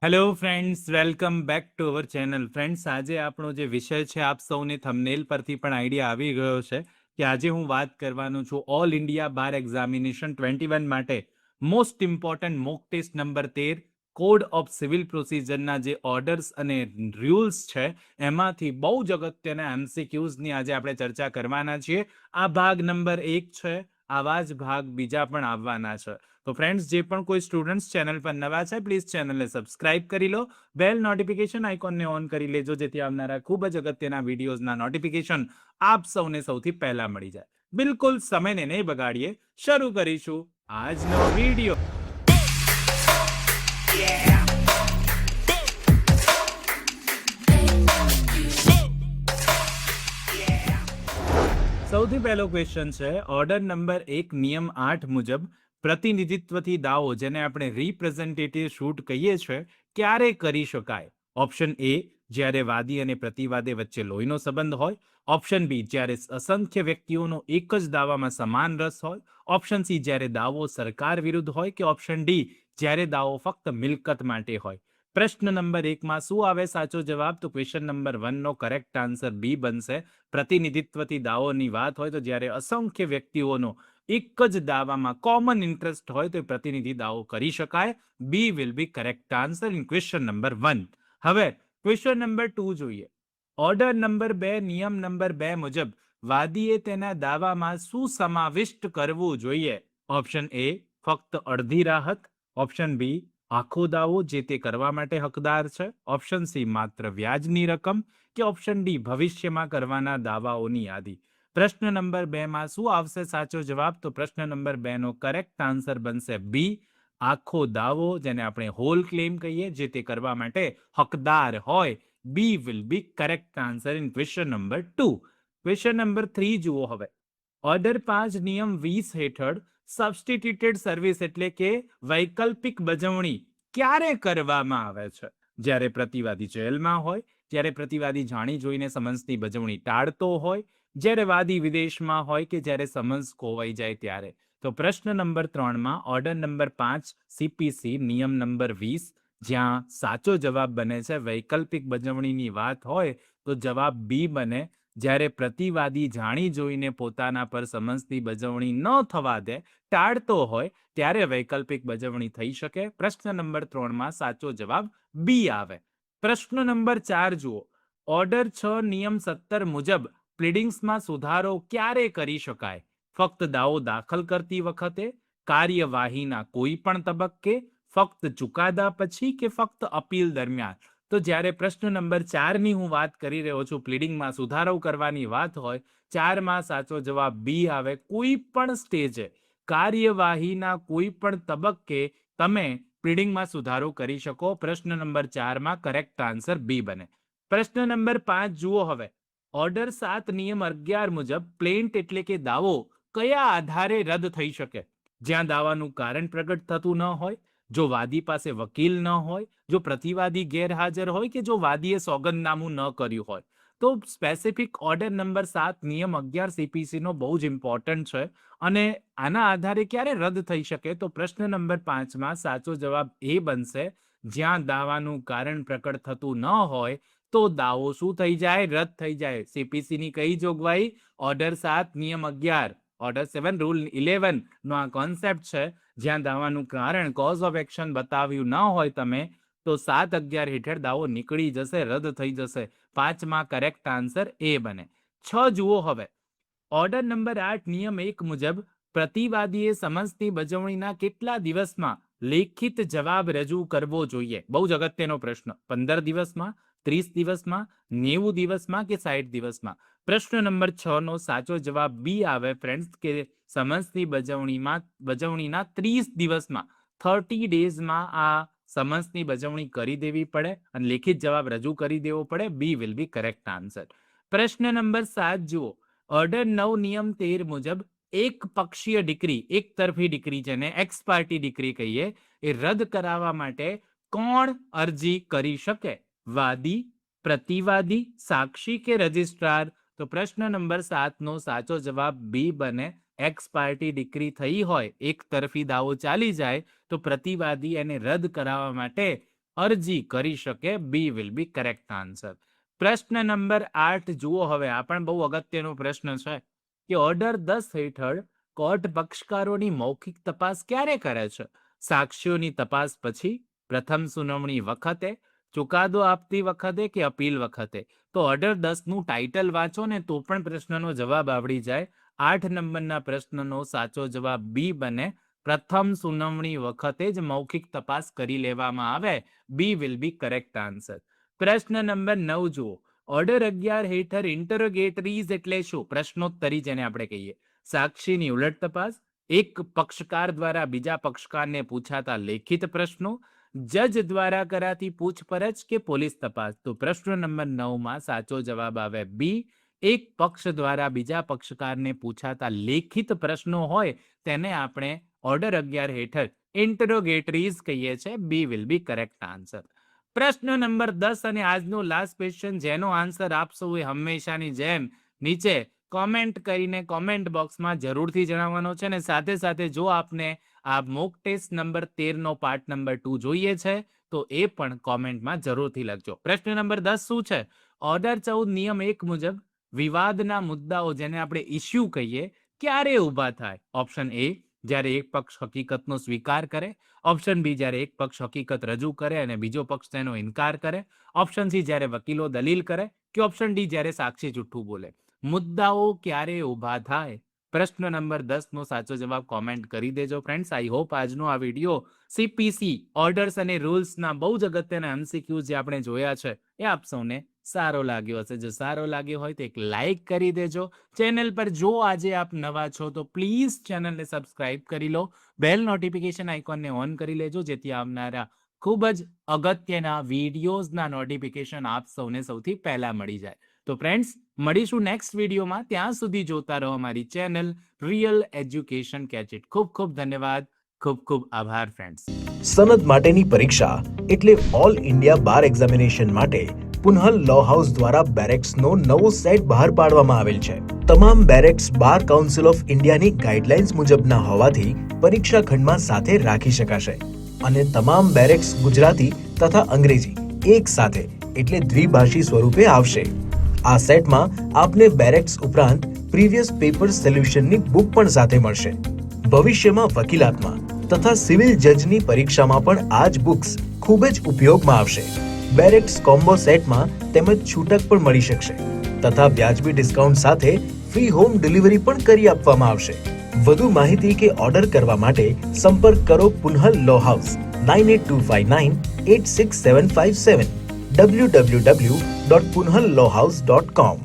Hello friends, welcome back to our channel. Friends, આજે આપણો જે વિષય છે, આપ સૌને થંબનેલ પરથી પણ આઈડિયા આવી ગયો છે કે આજે હું વાત કરવાનો છું ઓલ ઇન્ડિયા બાર એક્ઝામિનેશન 21 માટે most important mock test number 13 code of civil પ્રોસિજરના જે ઓર્ડર્સ અને રૂલ્સ છે એમાંથી બહુ જ અગત્યના એમસીક્યુઝની આજે આપણે ચર્ચા કરવાના છીએ. આ ભાગ નંબર 1 છે. આવા જ ભાગ બીજા પણ આવવાના છે. તો ફ્રેન્ડ્સ, જે પણ કોઈ સ્ટુડન્ટ્સ ચેનલ પર નવા છે, પ્લીઝ ચેનલને સબસ્ક્રાઇબ કરી લો, બેલ નોટિફિકેશન આઇકોનને ઓન કરી લેજો, જેથી આવનારા ખૂબ જ અગત્યના વિડીયોઝના નોટિફિકેશન આપ સૌને સૌથી પહેલા મળી જાય. બિલકુલ સમયને નહીં બગાડીએ, શરૂ કરીશું આજનો વિડીયો. સૌથી પહેલો ક્વેશ્ચન છે ઓર્ડર નંબર 1 નિયમ 8 મુજબ પ્રતિનિધિત્વથી દાવો, જેને આપણે રિપ્રેઝેન્ટેટિવ શૂટ કહીએ છીએ, ક્યારે કરી શકાય? ઓપ્શન એ, જ્યારે વાદી અને પ્રતિવાદી વચ્ચે લોહીનો સંબંધ હોય. ઓપ્શન બી, જ્યારે અસંખ્ય વ્યક્તિઓનો એક જ દાવામાં સમાન રસ હોય. ઓપ્શન સી, જ્યારે દાવો સરકાર વિરુદ્ધ હોય. કે ઓપ્શન ડી, જ્યારે દાવો ફક્ત મિલકત માટે હોય. પ્રશ્ન નંબર 1માં શું આવે સાચો જવાબ? તો ક્વેશ્ચન નંબર 1 નો કરેક્ટ આન્સર બી બનશે. પ્રતિનિધિત્વથી દાવોની વાત હોય તો જ્યારે અસંખ્ય વ્યક્તિઓનો એક જ દાવામાં કોમન ઇન્ટરેસ્ટ હોય તો પ્રતિનિધિ દાવો કરી શકાય. બી will be correct answer in question number 1. હવે ક્વેશ્ચન નંબર 2 જોઈએ. ઓર્ડર નંબર 2 નિયમ નંબર 2 મુજબ વાદીએ તેના દાવામાં શું સમાવિષ્ટ કરવું જોઈએ? ઓપ્શન એ, ફક્ત અડધી રાહત. ઓપ્શન બી, આખો દાવો જે તે કરવા માટે હકદાર છે. ઓપ્શન સી, માત્ર વ્યાજની રકમ. કે ઓપ્શન ડી, ભવિષ્યમાં કરવાના દાવાઓની યાદી. પ્રશ્ન નંબર 2 માં શું આવશે સાચો જવાબ? તો પ્રશ્ન નંબર 2 નો કરેક્ટ આન્સર બનશે બી, આખો દાવો, જેને આપણે હોલ ક્લેમ કહીએ, જે તે કરવા માટે હકદાર હોય. બી will be correct answer in question number 2. Question number 3 જુઓ હવે. ઓર્ડર 5 નિયમ 20 હેઠળ સબસ્ટિટ્યુટેડ સર્વિસ એટલે કે વૈકલ્પિક બજવણી ક્યારે કરવામાં આવે છે? જ્યારે પ્રતિવાદી જેલમાં હોય, જ્યારે પ્રતિવાદી જાણી જોઈને સમન્સની બજવણી ટાળતો હોય, જ્યારે વાદી વિદેશમાં હોય, કે જ્યારે સમન્સ ખોવાઈ જાય ત્યારે. તો પ્રશ્ન નંબર 3માં ઓર્ડર નંબર 5 સીપીસી નિયમ નંબર 20, જ્યાં સાચો જવાબ બને છે વૈકલ્પિક બજવણીની વાત હોય તો જવાબ બી બને. જ્યારે પ્રતિવાદી જાણી જોઈને પોતાના પર સમન્સની બજવણી ન થવા દે, ટાળતો હોય, ત્યારે વૈકલ્પિક બજવણી થઈ શકે. પ્રશ્ન નંબર 3માં સાચો જવાબ બી આવે. પ્રશ્ન નંબર 4 જુઓ. ઓર્ડર 6 નિયમ 17 મુજબ પ્લીડિંગ્સમાં સુધારો ક્યારે કરી શકાય? ફક્ત દાવો દાખલ કરતી વખતે, કાર્યવાહીના કોઈ પણ તબક્કે, ફક્ત ચુકાદા પછી, કે ફક્ત અપીલ દરમિયાન? તો જ્યારે પ્રશ્ન નંબર 4ની હું વાત કરી રહ્યો છું, પ્લીડિંગમાં સુધારો કરવાની વાત હોય, 4માં સાચો જવાબ બી આવે. કોઈ પણ સ્ટેજે, કાર્યવાહીના કોઈ પણ તબક્કે તમે પ્લીડિંગમાં સુધારો કરી શકો. પ્રશ્ન નંબર 4માં કરેક્ટ આન્સર બી બને. પ્રશ્ન નંબર 5 જુઓ હવે. ઓર્ડર 7 નિયમ 11 મુજબ પ્લેન્ટ એટલે કે દાવો કયા આધારે રદ થઈ શકે? જ્યાં દાવાનું કારણ પ્રગટ થતું ન હોય, જો વાદી પાસે વકીલ ન હોય, જો પ્રતિવાદી ગેરહાજર હોય, કે જો વાદીએ સોગંદનામું ન કર્યું હોય. તો સ્પેસિફિક ઓર્ડર નંબર 7 નિયમ 11 સીપીસી નો બહુ જ ઇમ્પોર્ટન્ટ છે. અને આના આધારે ક્યારે રદ થઈ શકે? તો પ્રશ્ન નંબર 5માં સાચો જવાબ એ બનશે, જ્યાં દાવાનું કારણ પ્રકટ થતું ન હોય તો દાવો શું થઈ જાય? રદ થઈ જાય. સીપીસી ની કઈ જોગવાઈ? ઓર્ડર 7 નિયમ 11, ઓર્ડર 7 રૂલ 11 નો આ કોન્સેપ્ટ છે. જ્યાં દાવાનું કારણ, કોઝ ઓફ એક્શન બતાવ્યું ન હોય તમે, તો 7-11 હેઠળ દાવો નીકળી જશે, રદ થઈ જશે. 5માં કરેક્ટ આન્સર એ બને. 6 જુઓ હવે. ઓર્ડર નંબર 8 નિયમ 1 મુજબ પ્રતિવાદીએ સમન્સની બજવણીના કેટલા દિવસમાં લેખિત જવાબ રજૂ કરવો જોઈએ? બહુ જ અગત્યનો પ્રશ્ન. 15 દિવસમાં, 30 દિવસમાં, 90 દિવસમાં, કે 60 દિવસમાં? પ્રશ્ન નંબર 6 નો સાચો જવાબ બી આવે ફ્રેન્ડ્સ, કે સમન્સની બજવણીના 30 દિવસમાં, 30 ડેઝમાં આ સમન્સની બજવણી કરી દેવી પડે અને લેખિત જવાબ રજૂ કરી દેવો પડે. બી વિલ બી કરેક્ટ આન્સર. પ્રશ્ન નંબર 7 જુઓ. ઓર્ડર 9 નિયમ 13 મુજબ એક પક્ષીય ડિક્રી, એક તરફી ડિક્રી, જેને એક્સ પાર્ટી ડિક્રી કહીએ, એ રદ કરાવવા માટે કોણ અરજી કરી શકે? વાદી, પ્રતિવાદી, સાક્ષી, કે રજિસ્ટ્રાર? તો પ્રશ્ન નંબર 7 નો સાચો જવાબ બી બને. એક્સ પાર્ટી ડિક્રી થઈ હોય, એક તરફી દાવો ચાલી જાય, તો પ્રતિવાદી એને રદ કરાવવા માટે અરજી કરી શકે. બી વિલ બી કરેક્ટ આન્સર. પ્રશ્ન નંબર 8 જુઓ. હવે આ પણ બહુ અગત્યનો પ્રશ્ન છે કે ઓર્ડર 10 હેઠળ કોર્ટ પક્ષકારોની મૌખિક તપાસ ક્યારે કરે છે? સાક્ષીઓની તપાસ પછી, પ્રથમ સુનાવણી વખતે, ચુકાદો આપતી વખતે કે અપીલ વખતે? તો ઓર્ડર 10 નું ટાઇટલ વાંચો ને તો પણ પ્રશ્નનો જવાબ આવડી જાય. 8 નંબરના પ્રશ્નનો સાચો જવાબ બી બને. પ્રથમ સુનાવણી વખતે જ મૌખિક તપાસ કરી લેવામાં આવે. બી વિલ બી કરેક્ટ આન્સર. પ્રશ્ન નંબર 9 જુઓ. ઓર્ડર 11 હેઠળ ઇન્ટરોગેટરીઝ એટલે શું? પ્રશ્નોત્તરી જેને આપણે કહીએ. સાક્ષીની ઉલટ તપાસ, એક પક્ષકાર દ્વારા બીજા પક્ષકારને પૂછાતા લેખિત પ્રશ્નો, જજ દ્વારા કરાતી પૂછપરછ કે પોલીસ તપાસ? તો પ્રશ્ન નંબર 9 માં સાચો જવાબ આવે બી. એક પક્ષ દ્વારા બીજા પક્ષકારને પૂછાતા લેખિત પ્રશ્નો હોય તેને આપણે ઓર્ડર 11 હેઠળ ઇન્ટરોગેટરીઝ કહીએ છીએ. બી વિલ બી કરેક્ટ આન્સર. પ્રશ્ન નંબર 10 અને આજનો લાસ્ટ ક્વેશ્ચન, જેનો આન્સર આપશો એ હંમેશાની જેમ નીચે કોમેન્ટ કરીને કોમેન્ટ બોક્સમાં જરૂરથી જણાવવાનો છે. અને સાથે સાથે જો આપને આ મોક ટેસ્ટ નંબર 13 નો પાર્ટ નંબર 2 જોઈએ છે તો એ પણ કોમેન્ટમાં જરૂરથી લખજો. પ્રશ્ન નંબર 10 શું છે? ઓર્ડર 14 નિયમ 1 મુજબ વિવાદના મુદ્દાઓ જેને આપણે ઇસ્યુ કહીએ ક્યારે ઊભા થાય? ઓપ્શન એ, જ્યારે એક પક્ષ હકીકતનો સ્વીકાર કરે. ઓપ્શન બી, જ્યારે એક પક્ષ હકીકત રજૂ કરે અને બીજો પક્ષ તેનો ઇનકાર કરે. ઓપ્શન સી, જ્યારે વકીલો દલીલ કરે. કે ઓપ્શન ડી, જ્યારે સાક્ષી જૂઠું બોલે. મુદ્દાઓ ક્યારે ઊભા થાય? પ્રશ્ન નંબર 10 નો સાચો જવાબ કોમેન્ટ કરી દેજો ફ્રેન્ડ્સ. આઈ હોપ આજનો આ વિડીયો સીપીસી ઓર્ડર્સ અને રૂલ્સના બહુ જ અગત્યના એમસીક્યુ જે આપણે જોયા છે એ આપ સૌને સારો લાગ્યો હશે. જો સારો લાગ્યો હોય તો એક લાઈક કરી દેજો. ચેનલ પર જો આજે આપ નવા છો તો પ્લીઝ ચેનલને સબસ્ક્રાઇબ કરી લો. બેલ નોટિફિકેશન આઇકોનને ઓન કરી લેજો જેથી આવનારા ખૂબ જ અગત્યના વિડીયોઝના નોટિફિકેશન આપ સૌને સૌથી પહેલા મળી જાય. તો ફ્રેન્ડ્સ, મળીશું નેક્સ્ટ વિડીયોમાં. ત્યાં સુધી જોતા રહો અમારી ચેનલ રિયલ એજ્યુકેશન કેચિટ. ખૂબ ખૂબ ધન્યવાદ. ખૂબ ખૂબ આભાર ફ્રેન્ડ્સ. સનદ માટેની પરીક્ષા એટલે ઓલ ઇન્ડિયા બાર એક્ઝામિનેશન માટે પુનઃ લો હાઉસ દ્વારા બેરેક્સનો નવો સેટ બહાર પાડવામાં આવેલ છે. તમામ બેરેક્સ બાર કાઉન્સિલ ઓફ ઇન્ડિયાની ગાઈડલાઇન્સ મુજબના હોવાથી પરીક્ષા ખંડમાં સાથે રાખી શકાશે અને તમામ બેરેક્સ ગુજરાતી તથા અંગ્રેજી એક સાથે એટલે દ્વિભાષી સ્વરૂપે આવશે. આ સેટમાં આપને બેરેક્સ ઉપરાંત પ્રીવિયસ પેપર સોલ્યુશનની બુક પણ સાથે મળશે. ભવિષ્યમાં વકીલાતમાં તથા સિવિલ જજની પરીક્ષામાં પણ આ જ બુક્સ ખૂબ જ ઉપયોગમાં આવશે. બેરેક્સ કોમ્બો સેટમાં તેમજ છૂટક પણ મળી શકશે તથા વ્યાજબી ડિસ્કાઉન્ટ સાથે ફ્રી હોમ ડિલિવરી પણ કરી આપવામાં આવશે. વધુ માહિતી કે ઓર્ડર કરવા માટે સંપર્ક કરો પુનઃ લો હાઉસ 9825986757 www.punhalawhouse.com.